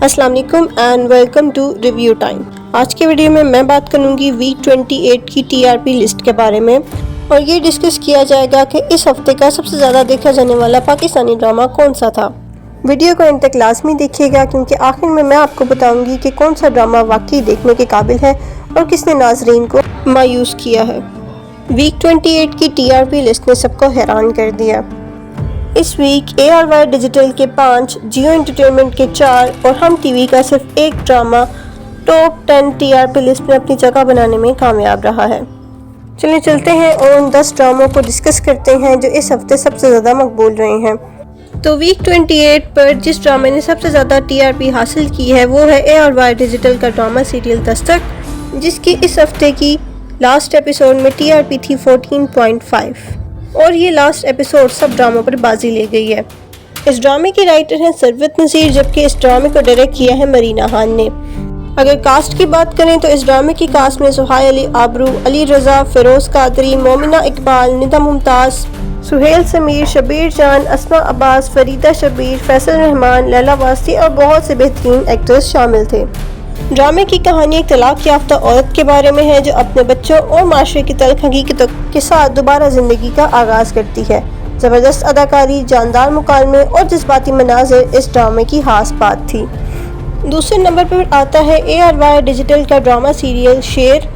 السلام علیکم and welcome to review time. آج کے ویڈیو میں بات کروں گی ویک 28 کی TRP لسٹ کے بارے میں، اور یہ ڈسکس کیا جائے گا کہ اس ہفتے کا سب سے زیادہ دیکھا جانے والا پاکستانی ڈرامہ کون سا تھا۔ ویڈیو کو انت تک لازمی دیکھیے گا کیونکہ آخر میں آپ کو بتاؤں گی کہ کون سا ڈرامہ واقعی دیکھنے کے قابل ہے اور کس نے ناظرین کو مایوس کیا ہے۔ ویک 28 کی TRP لسٹ نے سب کو حیران کر دیا۔ اس ویک ARY ڈیجیٹل کے 5، جیو انٹرٹینمنٹ کے 4 اور ہم ٹی وی کا صرف ایک ڈرامہ ٹاپ 10 TRP لسٹ میں اپنی جگہ بنانے میں کامیاب رہا ہے۔ چلیں چلتے ہیں اور ان 10 ڈراموں کو ڈسکس کرتے ہیں جو اس ہفتے سب سے زیادہ مقبول رہے ہیں۔ تو ویک 28 پر جس ڈرامے نے سب سے زیادہ TRP حاصل کی ہے وہ ہے ARY ڈیجیٹل کا ڈرامہ سیریل دستک، جس کی اس ہفتے کی لاسٹ ایپیسوڈ میں TRP تھی 14.5، اور یہ لاسٹ ایپیسوڈ سب ڈراموں پر بازی لے گئی ہے۔ اس ڈرامے کی رائٹر ہیں ثروت نذیر، جبکہ اس ڈرامے کو ڈائریکٹ کیا ہے مرینا خان نے۔ اگر کاسٹ کی بات کریں تو اس ڈرامے کی کاسٹ میں سہیل علی آبرو، علی رضا، فیروز قادری، مومنہ اقبال، ندا ممتاز، سہیل سمیر، شبیر جان، اسماء عباس، فریدہ شبیر، فیصل رحمان، لیلا واسطی اور بہت سے بہترین ایکٹرز شامل تھے۔ ڈرامے کی کہانی ایک طلاق یافتہ عورت کے بارے میں ہے جو اپنے بچوں اور معاشرے کی تلخ حقیقتوں کے ساتھ دوبارہ زندگی کا آغاز کرتی ہے۔ زبردست اداکاری، جاندار مکالمے اور جذباتی مناظر اس ڈرامے کی خاص بات تھی۔ دوسرے نمبر پر آتا ہے ARY ڈیجیٹل کا ڈرامہ سیریل شیر،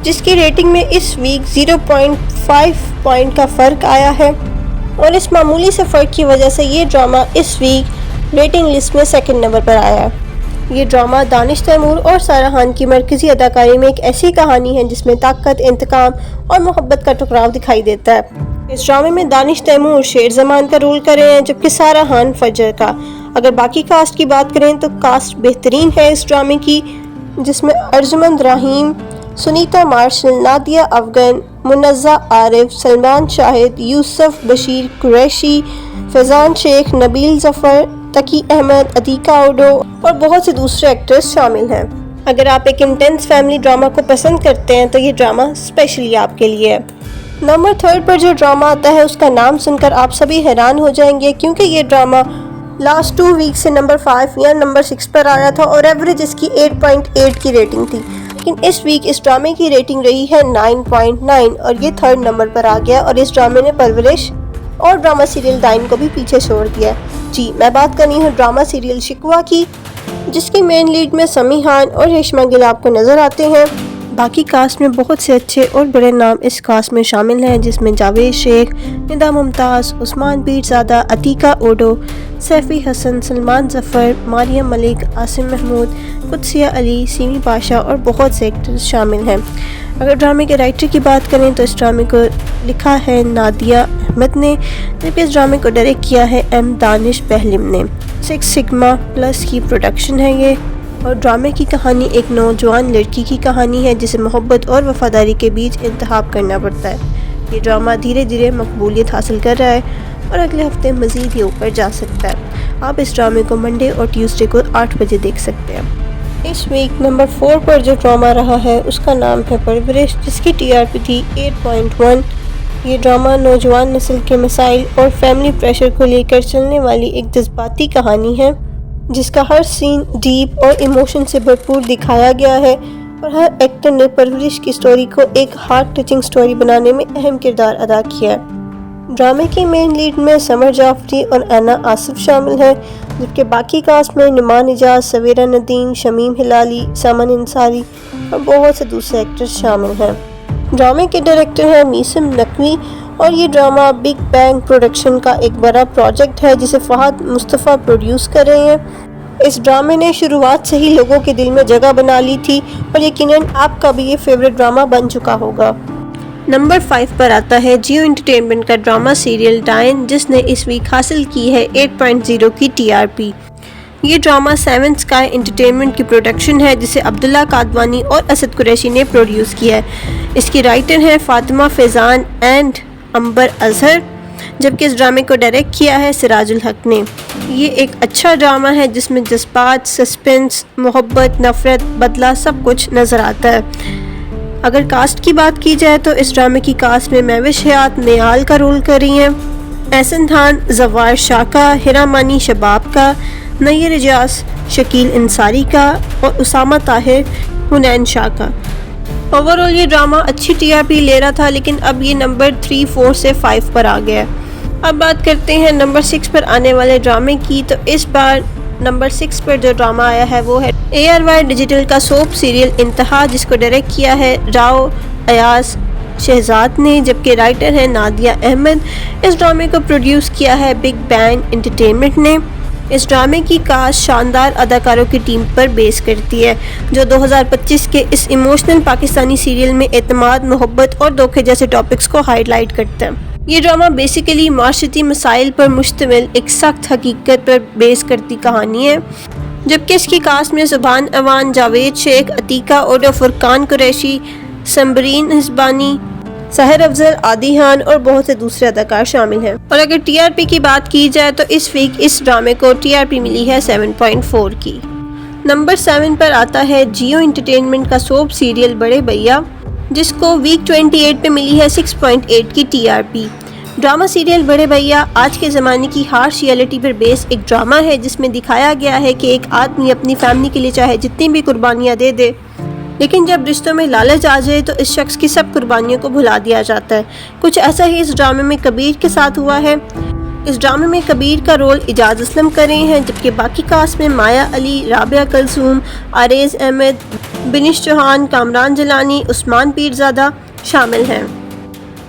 جس کی ریٹنگ میں اس ویک 0.5 پوائنٹ کا فرق آیا ہے، اور اس معمولی سے فرق کی وجہ سے یہ ڈرامہ اس ویک ریٹنگ لسٹ میں سیکنڈ نمبر پر آیا ہے۔ یہ ڈرامہ دانش تیمور اور سارہ خان کی مرکزی اداکاری میں ایک ایسی کہانی ہے جس میں طاقت، انتقام اور محبت کا ٹکراؤ دکھائی دیتا ہے۔ اس ڈرامے میں دانش تیمور شیر زمان کا رول کر رہے ہیں، جبکہ سارہ خان فجر کا۔ اگر باقی کاسٹ کی بات کریں تو کاسٹ بہترین ہے اس ڈرامے کی، جس میں ارجمند رحیم، سنیتا مارشل، نادیہ افغان، منزہ عارف، سلمان شاہد، یوسف بشیر قریشی، فیضان شیخ، نبیل ظفر، تقی احمد، عتیقہ اوڈو اور بہت سے دوسرے ایکٹرز شامل ہیں۔ اگر آپ ایک انٹینس فیملی ڈرامہ کو پسند کرتے ہیں تو یہ ڈرامہ اسپیشلی آپ کے لیے ہے۔ نمبر 3 پر جو ڈرامہ آتا ہے اس کا نام سن کر آپ سبھی حیران ہو جائیں گے، کیونکہ یہ ڈرامہ لاسٹ 2 ویک سے نمبر 5 یا نمبر 6 پر آیا تھا اور ایوریج اس کی 8.8 کی ریٹنگ تھی، لیکن اس ویک اس ڈرامے کی ریٹنگ رہی ہے 9.9 اور یہ 3rd نمبر پر آ گیا، اور اس ڈرامے نے پرورش اور ڈرامہ سیریل ڈائن کو بھی پیچھے چھوڑ دیا۔ جی میں بات کرنی ہوں ڈرامہ سیریل شکوہ کی، جس کی مین لیڈ میں سمی خان اور ریشمہ گل آپ کو نظر آتے ہیں۔ باقی کاسٹ میں بہت سے اچھے اور بڑے نام اس کاسٹ میں شامل ہیں، جس میں جاوید شیخ، ندا ممتاز، عثمان پیرزادہ، عتیقہ اوڈو، سیفی حسن، سلمان ظفر، مریم ملک، عاصم محمود، قدسیہ علی، سیمی پاشا اور بہت سے ایکٹرز شامل ہیں۔ اگر ڈرامے کے رائٹر کی بات کریں تو اس ڈرامے کو لکھا ہے نادیہ احمد نے، جبکہ اس ڈرامے کو ڈائریکٹ کیا ہے M دانش بہلم نے۔ 6 سگما پلس کی پروڈکشن ہے یہ، اور ڈرامے کی کہانی ایک نوجوان لڑکی کی کہانی ہے جسے محبت اور وفاداری کے بیچ انتخاب کرنا پڑتا ہے۔ یہ ڈرامہ دھیرے دھیرے مقبولیت حاصل کر رہا ہے اور اگلے ہفتے مزید ہی اوپر جا سکتا ہے۔ آپ اس ڈرامے کو منڈے اور ٹیوزڈے کو 8 بجے دیکھ سکتے ہیں۔ اس ویک نمبر 4 پر جو ڈرامہ رہا ہے اس کا نام ہے پرورش، جس کی TRP تھی 8.1۔ یہ ڈرامہ نوجوان نسل کے مسائل اور فیملی پریشر کو لے کر چلنے والی ایک جذباتی کہانی ہے، جس کا ہر سین ڈیپ اور ایموشن سے بھرپور دکھایا گیا ہے، اور ہر ایکٹر نے پرورش کی سٹوری کو ایک ہارٹ ٹچنگ سٹوری بنانے میں اہم کردار ادا کیا ہے۔ ڈرامے کی مین لیڈ میں سمر جعفری اور اینا آصف شامل ہیں، جبکہ باقی کاسٹ میں نعمان اجاز، سویرا ندیم، شمیم ہلالی، سمن انصاری اور بہت سے دوسرے ایکٹرز شامل ہیں۔ ڈرامے کے ڈائریکٹر ہیں میثم نقوی، اور یہ ڈرامہ بگ بینگ پروڈکشن کا ایک بڑا پروجیکٹ ہے جسے فہد مصطفیٰ پروڈیوس کر رہے ہیں۔ اس ڈرامے نے شروعات سے ہی لوگوں کے دل میں جگہ بنا لی تھی، اور یقیناً آپ کا بھی یہ فیوریٹ ڈرامہ بن چکا ہوگا۔ نمبر 5 پر آتا ہے جیو انٹرٹینمنٹ کا ڈرامہ سیریل ڈائن، جس نے اس ویک حاصل کی ہے 8.0 کی TRP۔ یہ ڈرامہ 7 اسکائی انٹرٹینمنٹ کی پروڈکشن ہے، جسے عبداللہ قادوانی اور اسد قریشی نے پروڈیوس کیا ہے۔ اس کی رائٹر ہیں فاطمہ فیضان اینڈ عنبر اظہر، جبکہ اس ڈرامے کو ڈائریکٹ کیا ہے سراج الحق نے۔ یہ ایک اچھا ڈرامہ ہے جس میں جذبات، سسپنس، محبت، نفرت، بدلہ سب کچھ نظر آتا ہے۔ اگر کاسٹ کی بات کی جائے تو اس ڈرامے کی کاسٹ میں مہوش حیات نیال کا رول کر رہی ہیں، احسن خان، زوار شاہ کا، ہیرا مانی شباب کا، نیر اجاز شکیل انصاری کا اور اسامہ طاہر حنین شاہ کا۔ اوورآل یہ ڈرامہ اچھی ٹی آر پی لے رہا تھا، لیکن اب یہ نمبر 3، 4 سے 5 پر آ گیا۔ اب بات کرتے ہیں نمبر 6 پر آنے والے ڈرامے کی۔ تو اس بار نمبر 6 پر جو ڈرامہ آیا ہے وہ ہے ARY ڈیجیٹل کا سوپ سیریل انتہا، جس کو ڈائریکٹ کیا ہے راؤ ایاز شہزاد نے، جبکہ رائٹر ہے نادیہ احمد۔ اس ڈرامے کو پروڈیوس کیا ہے بگ بینگ انٹرٹینمنٹ نے۔ اس ڈرامے کی کاسٹ شاندار اداکاروں کی ٹیم پر بیس کرتی ہے، جو 2025 کے اس ایموشنل پاکستانی سیریل میں اعتماد، محبت اور دھوکے جیسے ٹاپکس کو ہائی لائٹ کرتا ہے۔ یہ ڈرامہ بیسیکلی معاشرتی مسائل پر مشتمل ایک سخت حقیقت پر بیس کرتی کہانی ہے، جبکہ اس کی کاسٹ میں زبان ایوان، جاوید شیخ، عتیقہ اوڈو، فرقان قریشی، سمبرین حسبانی، سحر افضل، عادی خان اور بہت سے دوسرے اداکار شامل ہیں۔ اور اگر ٹی آر پی کی بات کی جائے تو اس ویک اس ڈرامے کو ٹی آر پی ملی ہے 7.4 کی۔ نمبر 7 پر آتا ہے جیو انٹرٹینمنٹ کا سوپ سیریل بڑے بھیا، جس کو ویک 28 پہ ملی ہے 6.8 کی T R P. Drama serial بڑے بھیا آج کے زمانے کی ہارش ریئلٹی پر بیس ایک ڈرامہ ہے، جس میں دکھایا گیا ہے کہ ایک آدمی اپنی فیملی کے لیے چاہے جتنی بھی قربانیاں دے دے، لیکن جب رشتوں میں لالچ آ جائے تو اس شخص کی سب قربانیوں کو بھلا دیا جاتا ہے۔ کچھ ایسا ہی اس ڈرامے میں کبیر کے ساتھ ہوا ہے۔ اس ڈرامے میں کبیر کا رول اعجاز اسلم کر رہے ہیں، جبکہ باقی کاسٹ میں مایا علی، رابعہ کلثوم، آریز احمد، بنش چوہان، کامران جیلانی، عثمان پیرزادہ شامل ہیں۔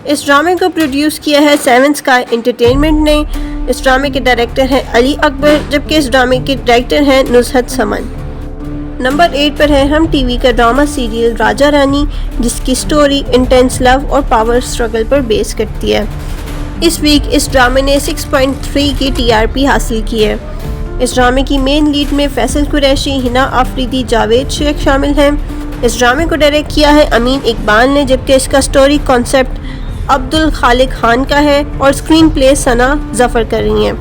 اس ڈرامے کو پروڈیوس کیا ہے سیون اسکائی انٹرٹینمنٹ نے۔ اس ڈرامے کے ڈائریکٹر ہیں علی اکبر، جبکہ اس ڈرامے کے ڈائریکٹر ہیں نزہت سمن۔ نمبر 8 پر ہے ہم ٹی وی کا ڈرامہ سیریل راجا رانی، جس کی سٹوری انٹینس لو اور پاور سٹرگل پر بیس کرتی ہے۔ اس ویک اس ڈرامے نے 6.3 کی ٹی آر پی حاصل کی ہے۔ اس ڈرامے کی مین لیڈ میں فیصل قریشی، ہنا آفریدی، جاوید شیخ شامل ہیں۔ اس ڈرامے کو ڈائریکٹ کیا ہے امین اقبال نے، جبکہ اس کا سٹوری کانسیپٹ عبدالخالق خان کا ہے اور اسکرین پلے ثنا ظفر کر رہی ہیں،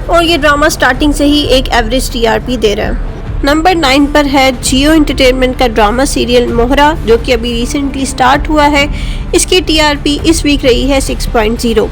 اور یہ ڈرامہ سٹارٹنگ سے ہی ایک ایوریج ٹی آر پی دے رہا ہے۔ نمبر 9 پر ہے جیو انٹرٹینمنٹ کا ڈرامہ سیریل موہرا، جو کہ ابھی ریسنٹلی سٹارٹ ہوا ہے۔ اس کی ٹی آر پی اس ویک رہی ہے 6.0۔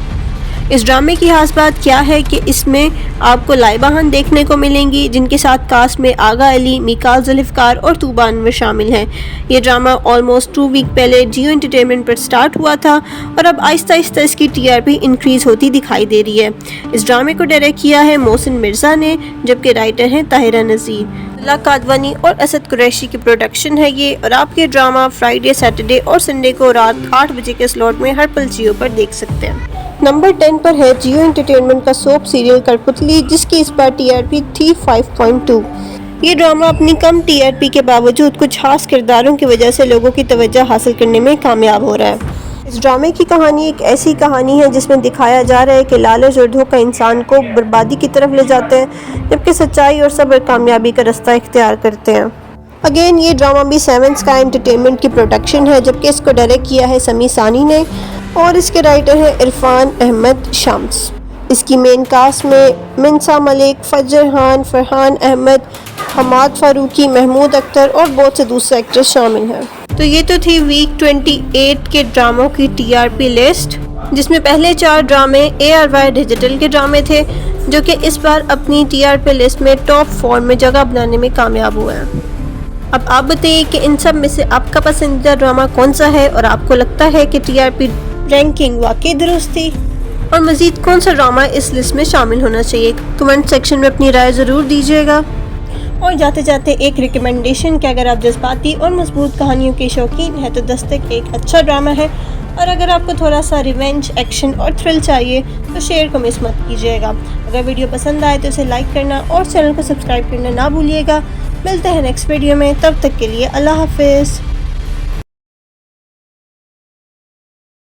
اس ڈرامے کی خاص بات کیا ہے کہ اس میں آپ کو لائبہ خان دیکھنے کو ملیں گی، جن کے ساتھ کاسٹ میں آغا علی، میکال ذوالفقار اور طوبہ انور شامل ہیں۔ یہ ڈرامہ آلموسٹ 2 ویک پہلے جیو انٹرٹینمنٹ پر سٹارٹ ہوا تھا، اور اب آہستہ آہستہ اس کی ٹی آر پی انکریز ہوتی دکھائی دے رہی ہے۔ اس ڈرامے کو ڈائریکٹ کیا ہے محسن مرزا نے، جبکہ رائٹر ہیں طاہرہ نذیر، اللہ کادوانی اور اسد قریشی کی پروڈکشن ہے یہ، اور آپ یہ ڈرامہ فرائیڈے، سیٹرڈے اور سنڈے کو رات 8 بجے کے سلاٹ میں ہر پل جیو پر دیکھ سکتے ہیں۔ نمبر 10 پر ہے جیو انٹرٹینمنٹ کا سوپ سیریل کٹپتلی، جس کی اس بار ٹی آر پی تھی 5.2۔ یہ ڈرامہ اپنی کم ٹی آر پی کے باوجود کچھ خاص کرداروں کی وجہ سے لوگوں کی توجہ حاصل کرنے میں کامیاب ہو رہا ہے۔ اس ڈرامے کی کہانی ایک ایسی کہانی ہے جس میں دکھایا جا رہا ہے کہ لالچ اور دھوکہ انسان کو بربادی کی طرف لے جاتے ہیں، جبکہ سچائی اور صبر کامیابی کا رستہ اختیار کرتے ہیں۔ اگین یہ ڈرامہ بھی سیون اسکائی انٹرٹینمنٹ کی پروڈکشن ہے، جبکہ اس کو ڈائریکٹ کیا ہے سمیع ثانی نے، اور اس کے رائٹر ہیں عرفان احمد شمس۔ اس کی مین کاسٹ میں منصا ملک، فجر خان، فرحان احمد، حماد فاروقی، محمود اختر اور بہت سے دوسرے ایکٹرز شامل ہیں۔ تو یہ تو تھی ویک 28 کے ڈراموں کی ٹی آر پی لسٹ، جس میں پہلے 4 ڈرامے ARY ڈیجیٹل کے ڈرامے تھے، جو کہ اس بار اپنی ٹی آر پی لسٹ میں ٹاپ 4 میں جگہ بنانے میں کامیاب ہوئے ہیں۔ اب آپ بتائیے کہ ان سب میں سے آپ کا پسندیدہ ڈرامہ کون سا ہے، اور آپ کو لگتا ہے کہ ٹی آر پی رینکنگ واقعی درست تھی، اور مزید کون سا ڈرامہ اس لسٹ میں شامل ہونا چاہیے؟ کمنٹ سیکشن میں اپنی رائے ضرور دیجیے گا۔ اور جاتے جاتے ایک ریکمنڈیشن کہ اگر آپ جذباتی اور مضبوط کہانیوں کے شوقین ہیں تو دستک ایک اچھا ڈرامہ ہے، اور اگر آپ کو تھوڑا سا ریونج، ایکشن اور تھرل چاہیے تو شیئر کو مس مت کیجیے گا۔ اگر ویڈیو پسند آئے تو اسے لائک کرنا اور چینل کو سبسکرائب کرنا نہ بھولیے گا۔ ملتے ہیں نیکسٹ ویڈیو میں، تب تک کے لیے اللہ حافظ۔